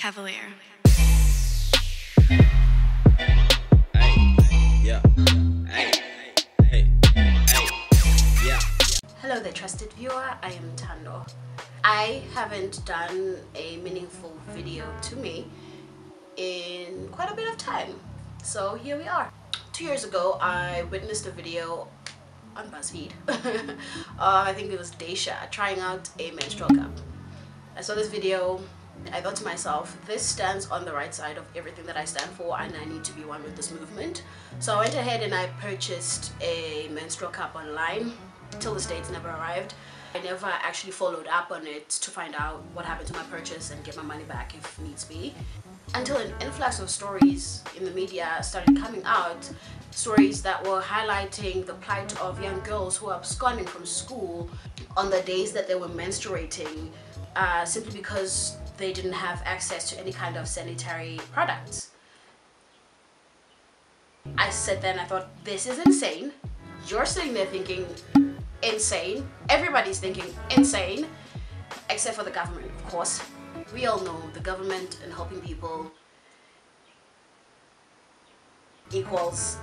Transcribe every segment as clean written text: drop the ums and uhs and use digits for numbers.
Cavalier. Hello there, trusted viewer. I am Tando. I haven't done a meaningful video to me in quite a bit of time, so here we are. 2 years ago, I witnessed a video on BuzzFeed. I think it was Daisha trying out a menstrual cup. I saw this video. I thought to myself, this stands on the right side of everything that I stand for, and I need to be one with this movement. So I went ahead and I purchased a menstrual cup online. Till this day, it's never arrived. I never actually followed up on it to find out what happened to my purchase and get my money back if needs be, until an influx of stories in the media started coming out, stories that were highlighting the plight of young girls who are absconding from school on the days that they were menstruating, simply because they didn't have access to any kind of sanitary products. I sat there and I thought, this is insane. You're sitting there thinking insane. Everybody's thinking insane, except for the government, of course. We all know the government and helping people equals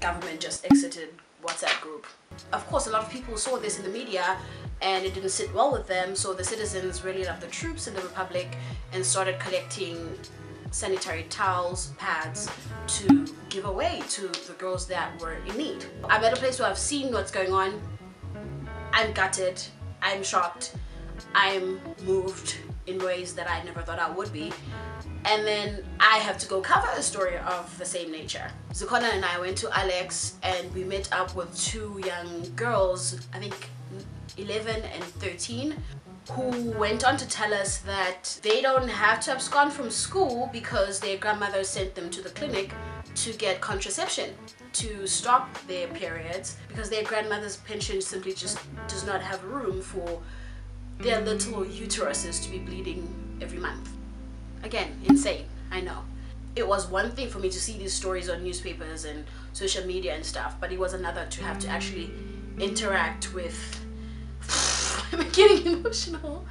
government just exited WhatsApp group. Of course, a lot of people saw this in the media and it didn't sit well with them, so the citizens rallied up the troops in the Republic and started collecting sanitary towels, pads to give away to the girls that were in need. I'm at a place where I've seen what's going on. I'm gutted, I'm shocked, I'm moved in ways that I never thought I would be. And then I have to go cover a story of the same nature. Zukona and I went to Alex and we met up with two young girls, I think 11 and 13, who went on to tell us that they don't have to abscond from school because their grandmother sent them to the clinic to get contraception to stop their periods, because their grandmother's pension simply just does not have room for their little uteruses to be bleeding every month. Again, insane, I know. It was one thing for me to see these stories on newspapers and social media and stuff, but it was another to have to actually interact with. I'm getting emotional.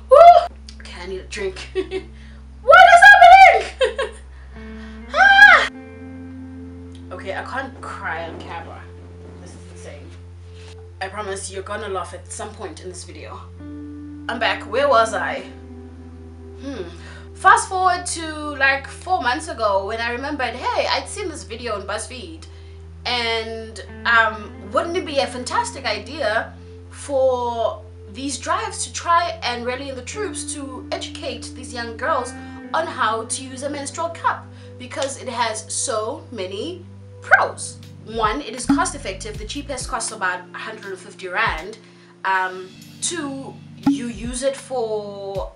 Woo! Okay, I need a drink. What is happening? Ah! Okay, I can't cry on camera. This is insane. I promise you're gonna laugh at some point in this video. I'm back. Where was I? Fast forward to like 4 months ago when I remembered, hey, I'd seen this video on BuzzFeed, and wouldn't it be a fantastic idea for these drives to try and rally in the troops to educate these young girls on how to use a menstrual cup, because it has so many pros. One, it is cost effective. The cheapest costs about 150 Rand. Two, you use it for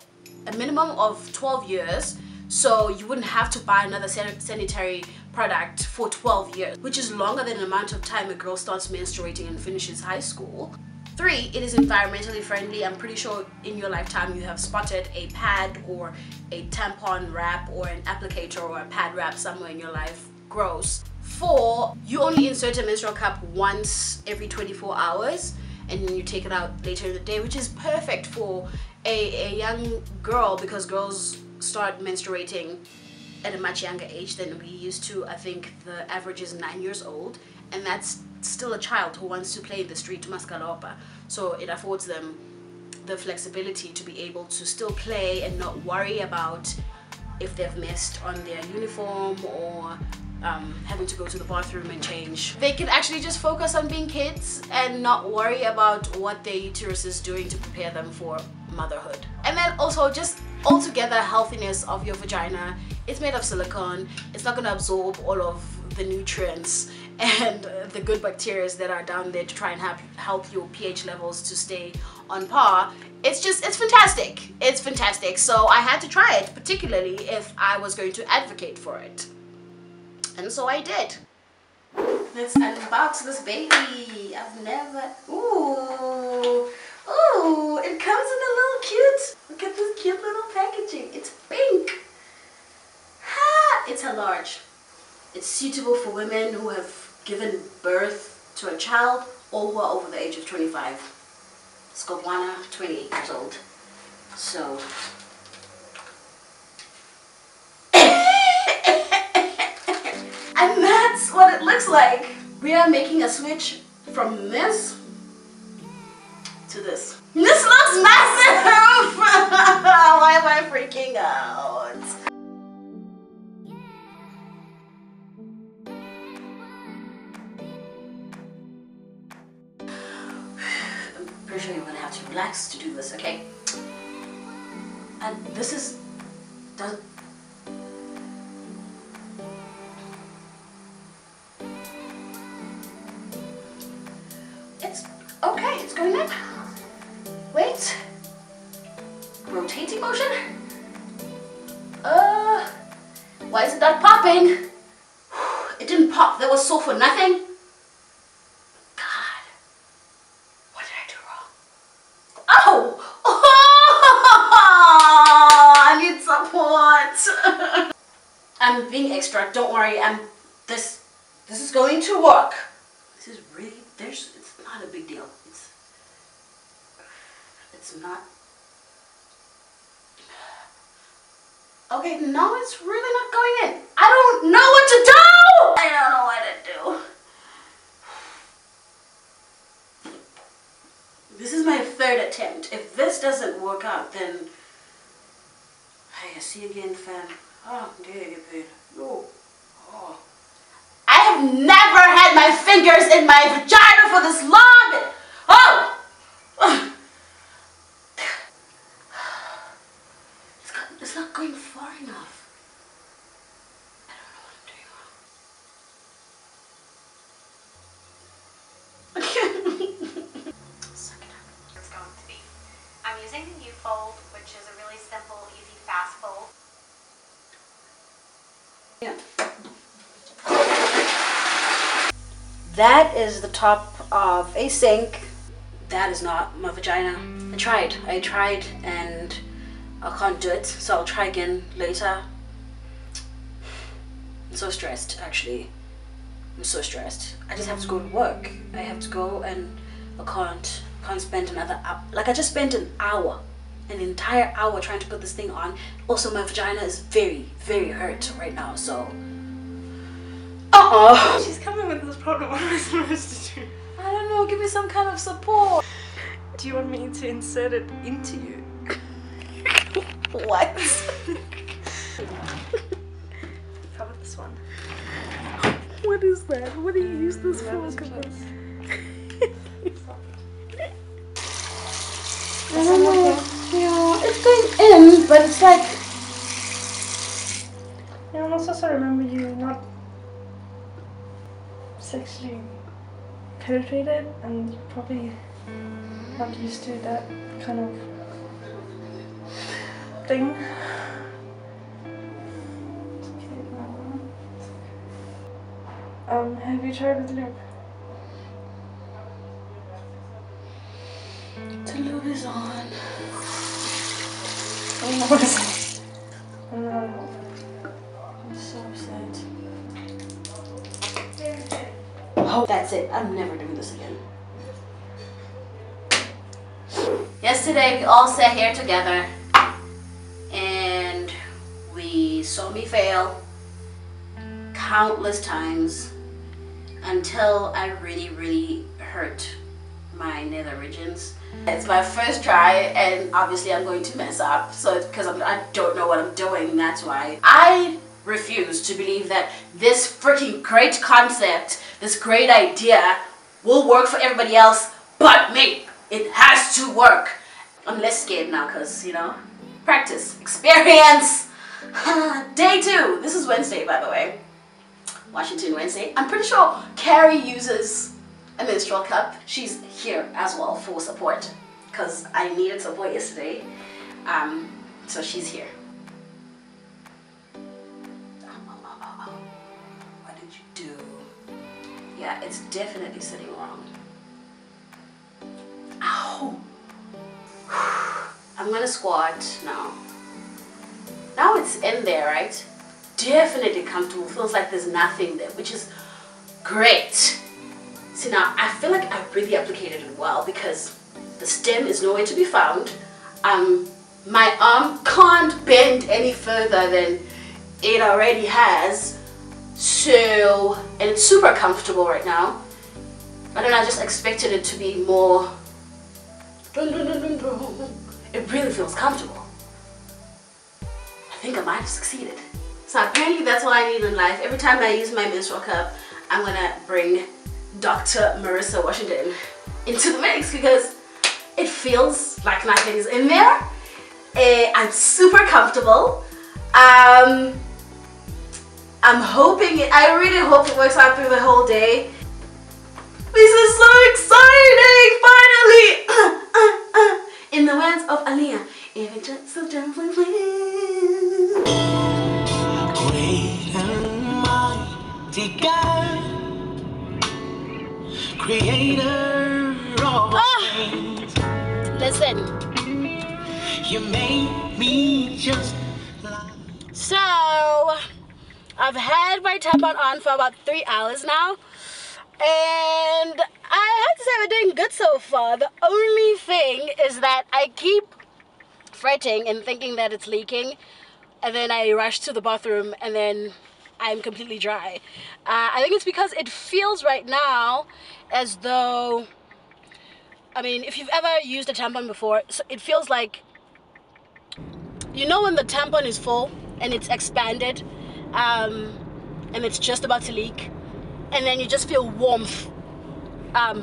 a minimum of 12 years, so you wouldn't have to buy another sanitary product for 12 years, which is longer than the amount of time a girl starts menstruating and finishes high school. 3, it is environmentally friendly. I'm pretty sure in your lifetime you have spotted a pad or a tampon wrap or an applicator or a pad wrap somewhere in your life. Gross. 4, you only insert a menstrual cup once every 24 hours and then you take it out later in the day, which is perfect for a young girl, because girls start menstruating at a much younger age than we used to. I think the average is 9 years old, and that's still a child who wants to play in the street to Maskalopa. So it affords them the flexibility to be able to still play and not worry about if they've missed on their uniform or having to go to the bathroom and change. They can actually just focus on being kids and not worry about what their uterus is doing to prepare them for motherhood. And then also just altogether healthiness of your vagina. It's made of silicone. It's not going to absorb all of the nutrients and the good bacteria that are down there to try and help your pH levels to stay on par. It's fantastic. It's fantastic. So I had to try it, particularly if I was going to advocate for it. And so I did. Let's unbox this baby. I've never... Ooh. Ooh, it comes in a little cute... Look at this cute little packaging. It's pink. Ha! It's a large. It's suitable for women who have given birth to a child or who are over the age of 25. Skopwana, 28 years old. So it looks like. We are making a switch from this to this. This looks massive! Why am I freaking out? I'm pretty sure you're gonna have to relax to do this, okay? And this is... It's okay, it's going in. Wait. Rotating motion? Why is it not popping? It didn't pop. That was so for nothing. God. What did I do wrong? Oh! I need support. I'm being extra. Don't worry. This is going to work. This is really, it's not a big deal. It's not. Okay, no, it's really not going in. I don't know what to do! I don't know what to do. This is my third attempt. If this doesn't work out, then... Hey, see you again, fam. Oh, there you get paid. Oh. I have never had my fingers in my vagina for this long! Oh! It's not going far enough. I don't know what I'm doing wrong. Suck it up. It's going to be. I'm using the U-fold, which is a really simple, easy, fast fold. Yeah. That is the top of a sink. That is not my vagina. I tried and I can't do it, so I'll try again later. I'm so stressed, actually. I'm so stressed. I just have to go to work. I have to go and I can't spend another hour. Like I just spent an entire hour trying to put this thing on. Also, my vagina is very, very hurt right now, so. She's coming with this problem. What am I supposed to do? I don't know, give me some kind of support. Do you want me to insert it into you? What? How about this one? What is that? What do you use this for? I don't know. Yeah, it's going in, but it's like... Yeah, I must also remember you not sexually penetrated and you're probably not used to that kind of thing. Have you tried with lube? The lube is on. Oh no. I'm so upset. Oh, that's it. I'm never doing this again. Yesterday we all sat here together and we saw me fail countless times until I really hurt my nether regions. It's my first try and obviously I'm going to mess up, so it's because I don't know what I'm doing. That's why I refuse to believe that this freaking great concept, this great idea will work for everybody else but me. It has to work. I'm less scared now because, you know, practice, experience. Day 2. This is Wednesday, by the way. Washington Wednesday. I'm pretty sure Carrie uses a menstrual cup. She's here as well for support because I needed support yesterday. So she's here. What did you do? Yeah, it's definitely sitting wrong. Ow! I'm gonna squat now. Now it's in there, right? Definitely comfortable. Feels like there's nothing there, which is great. See, now I feel like I've really applicated it well because the stem is nowhere to be found. My arm can't bend any further than it already has. So, and it's super comfortable right now. I don't know, I just expected it to be more. It really feels comfortable. I think I might have succeeded. So apparently that's all I need in life. Every time I use my menstrual cup, I'm gonna bring Dr. Marissa Washington into the mix because it feels like nothing's in there. I'm super comfortable. I'm hoping, I really hope it works out through the whole day. This is so exciting, finally! In the words of AZANIA, if it just so gently please. Great and mighty God, creator of all things. Listen. You made me just like. So, I've had my tampon on for about 3 hours now. And I have to say we're doing good so far. The only thing is that I keep fretting and thinking that it's leaking. And then I rush to the bathroom and then I'm completely dry. I think it's because it feels right now as though, I mean, if you've ever used a tampon before, it feels like, you know when the tampon is full and it's expanded and it's just about to leak and then you just feel warmth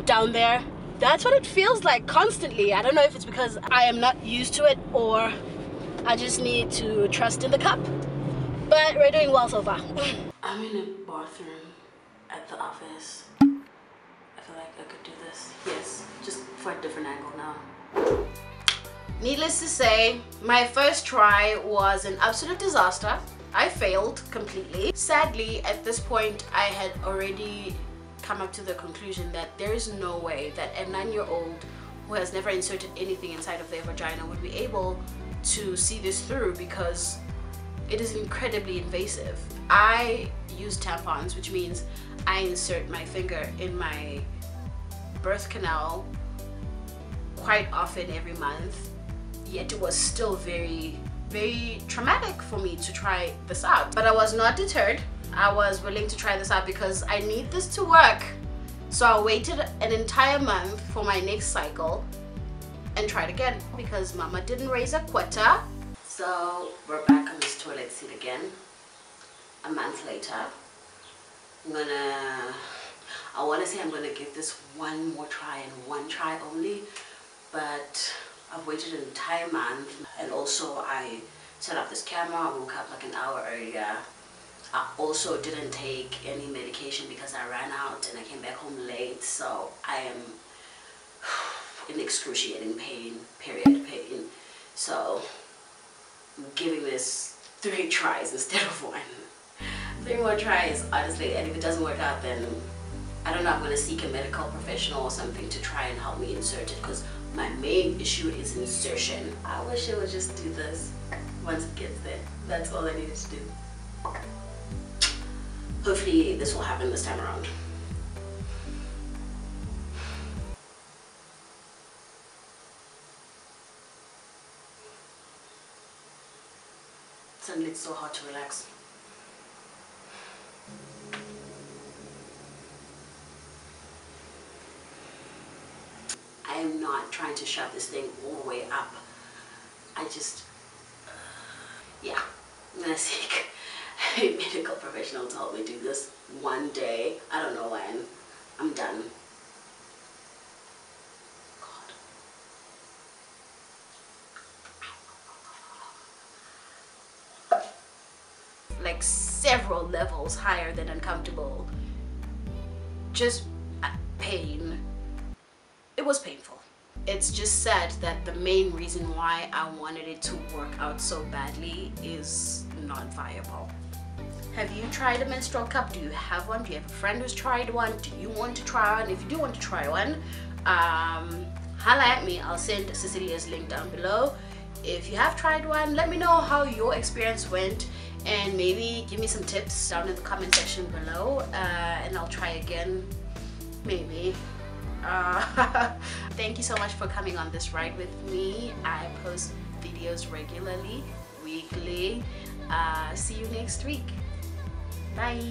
down there? That's what it feels like constantly. I don't know if it's because I am not used to it or I just need to trust in the cup. But we're doing well so far. I'm in a bathroom at the office. I feel like I could do this. Yes, just for a different angle now. Needless to say, my first try was an absolute disaster. I failed completely. Sadly, at this point, I had already come up to the conclusion that there is no way that a 9-year-old who has never inserted anything inside of their vagina would be able to see this through because it is incredibly invasive. I use tampons, which means I insert my finger in my birth canal quite often every month. Yet it was still very, very traumatic for me to try this out. But I was not deterred. I was willing to try this out because I need this to work. So I waited an entire month for my next cycle and tried again because mama didn't raise a quota. So we're back on this toilet seat again a month later. I want to say I'm gonna give this one more try and one try only, but I've waited an entire month. And also I set up this camera. I woke up like an hour earlier. I also didn't take any medication because I ran out and I came back home late, so I am in excruciating pain, period pain. So I'm giving this 3 tries instead of 1. 3 more tries, honestly, and if it doesn't work out, then I don't know, I'm gonna seek a medical professional or something to try and help me insert it because my main issue is insertion. I wish it would just do this once it gets there. That's all I needed to do. Hopefully this will happen this time around. Suddenly it's so hard to relax. I am not trying to shove this thing all the way up. I just, yeah, I'm gonna seek a medical professional to help me do this one day. I don't know when. I'm done. God. Like several levels higher than uncomfortable. Just pain. It was painful. It's just sad that the main reason why I wanted it to work out so badly is not viable. Have you tried a menstrual cup? Do you have one? Do you have a friend who's tried one? Do you want to try one? If you do want to try one, holla at me. I'll send Cecilia's link down below. If you have tried one, let me know how your experience went and maybe give me some tips down in the comment section below, and I'll try again, maybe. Thank you so much for coming on this ride with me. I post videos regularly, weekly. See you next week. Bye.